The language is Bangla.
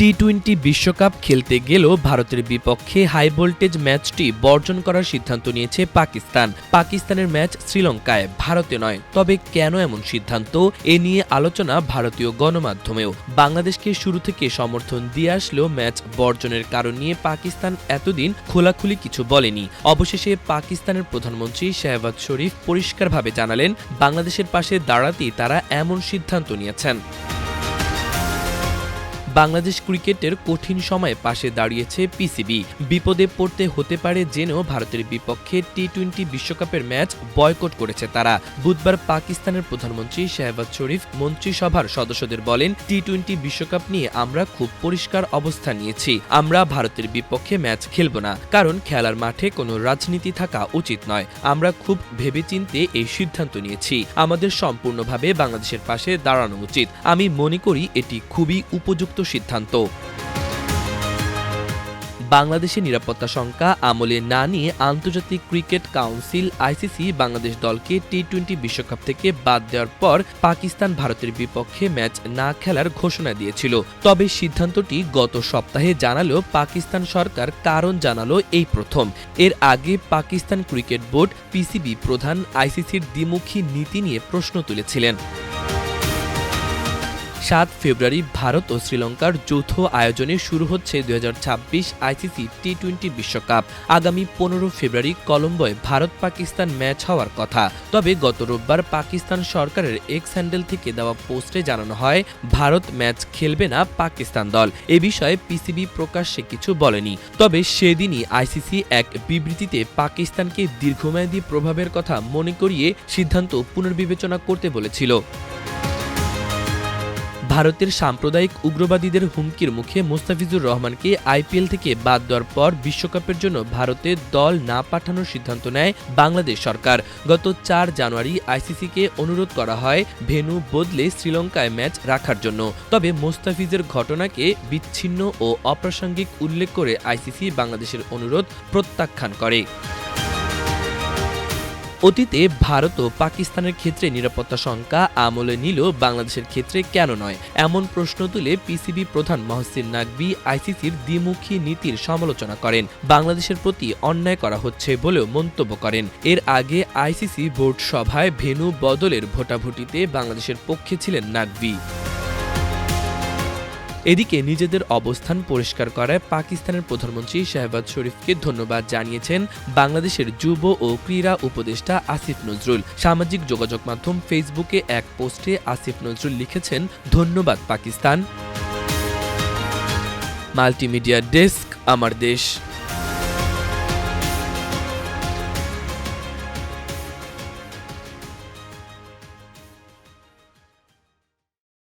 টি-20 বিশ্বকাপ খেলতে গেলেও ভারতের বিপক্ষে হাই ভোল্টেজ ম্যাচটি বর্জন করার সিদ্ধান্ত নিয়েছে পাকিস্তান। পাকিস্তানের ম্যাচ শ্রীলঙ্কায়, ভারতে নয়। তবে কেন এমন সিদ্ধান্ত, এ নিয়ে আলোচনা ভারতীয় গণমাধ্যমেও। বাংলাদেশকে শুরু থেকে সমর্থন দিয়ে আসলেও ম্যাচ বর্জনের কারণ নিয়ে পাকিস্তান এতদিন খোলাখুলি কিছু বলেনি। অবশেষে পাকিস্তানের প্রধানমন্ত্রী শাহবাজ শরীফ পরিষ্কারভাবে জানালেন, বাংলাদেশের পাশে দাঁড়াতেই তারা এমন সিদ্ধান্ত নিয়েছেন। বাংলাদেশ ক্রিকেটের কঠিন সময়ে পাশে দাঁড়িয়েছে পিসিবি। বিপদে পড়তে হতে পারে জেনেও ভারতের বিপক্ষে টি-20 বিশ্বকাপের ম্যাচ বয়কট করেছে তারা। বুধবার পাকিস্তানের প্রধানমন্ত্রী শাহবাজ শরীফ মন্ত্রিসভার সদস্যদের বলেন, টি-20 বিশ্বকাপ নিয়ে আমরা খুব পরিষ্কার অবস্থান নিয়েছি। আমরা ভারতের বিপক্ষে ম্যাচ খেলব না, কারণ খেলার মাঠে কোনো রাজনীতি থাকা উচিত নয়। আমরা খুব ভেবেচিন্তে এই সিদ্ধান্ত নিয়েছি। আমাদের সম্পূর্ণভাবে বাংলাদেশের পাশে দাঁড়ানো উচিত। আমি মনে করি এটি খুবই উপযুক্ত সিদ্ধান্ত। বাংলাদেশের নিরাপত্তা শঙ্কা আমলে না নিয়ে আন্তর্জাতিক ক্রিকেট কাউন্সিল আইসিসি বাংলাদেশ দলকে টি-20 বিশ্বকাপ থেকে বাদ দেওয়ার পর পাকিস্তান ভারতের বিপক্ষে ম্যাচ না খেলার ঘোষণা দিয়েছিল। তবে সিদ্ধান্তটি গত সপ্তাহে জানালেও পাকিস্তান সরকার কারণ জানালো এই প্রথম। এর আগে পাকিস্তান ক্রিকেট বোর্ড পিসিবি প্রধান আইসিসির দ্বিমুখী নীতি নিয়ে প্রশ্ন তুলেছিলেন। 7 ফেব্রুয়ারি ভারত ও শ্রীলঙ্কার যৌথ আয়োজনে শুরু হচ্ছে 2026 আইসিসি টি-20 বিশ্বকাপ। আগামী 15 ফেব্রুয়ারি কলম্বোয় ভারত পাকিস্তান ম্যাচ হওয়ার কথা। তবে গত রোববার পাকিস্তান সরকারের এক্স হ্যান্ডেল থেকে দেওয়া পোস্টে জানানো হয়, ভারত ম্যাচ খেলবে না পাকিস্তান দল। এ বিষয়ে পিসিবি প্রকাশ্যে কিছু বলেনি। তবে সেদিনই আইসিসি এক বিবৃতিতে পাকিস্তানকে দীর্ঘমেয়াদী প্রভাবের কথা মনে করিয়ে সিদ্ধান্ত পুনর্বিবেচনা করতে বলেছিল। ভারতের সাম্প্রদায়িক উগ্রবাদীদের হুমকির মুখে মোস্তাফিজুর রহমানকে আইপিএল থেকে বাদ দেওয়ার পর বিশ্বকাপের জন্য ভারতে দল না পাঠানোর সিদ্ধান্ত নেয় বাংলাদেশ সরকার। গত 4 জানুয়ারি আইসিসিকে অনুরোধ করা হয় ভেন্যু বদলে শ্রীলঙ্কায় ম্যাচ রাখার জন্য। তবে মোস্তাফিজের ঘটনাকে বিচ্ছিন্ন ও অপ্রাসঙ্গিক উল্লেখ করে আইসিসি বাংলাদেশের অনুরোধ প্রত্যাখ্যান করে। অতীতে ভারত ও পাকিস্তানের ক্ষেত্রে নিরাপত্তা শঙ্কা আমলে নিলেও বাংলাদেশের ক্ষেত্রে কেন নয়, এমন প্রশ্ন তুলে পিসিবি প্রধান মহসিন নাকভি আইসিসির দ্বিমুখী নীতির সমালোচনা করেন। বাংলাদেশের প্রতি অন্যায় করা হচ্ছে বলেও মন্তব্য করেন। এর আগে আইসিসি বোর্ড সভায় ভেন্যু বদলের ভোটাভুটিতে বাংলাদেশের পক্ষে ছিলেন নাকভি। এদিকে নিজেদের অবস্থান পরিষ্কার করায় পাকিস্তানের প্রধানমন্ত্রী শাহবাজ শরীফকে ধন্যবাদ জানিয়েছেন বাংলাদেশের যুব ও ক্রীড়া উপদেষ্টা আসিফ নজরুল। সামাজিক যোগাযোগ মাধ্যম ফেসবুকে এক পোস্টে আসিফ নজরুল লিখেছেন, ধন্যবাদ পাকিস্তান। মাল্টিমিডিয়া ডেস্ক, আমার দেশ।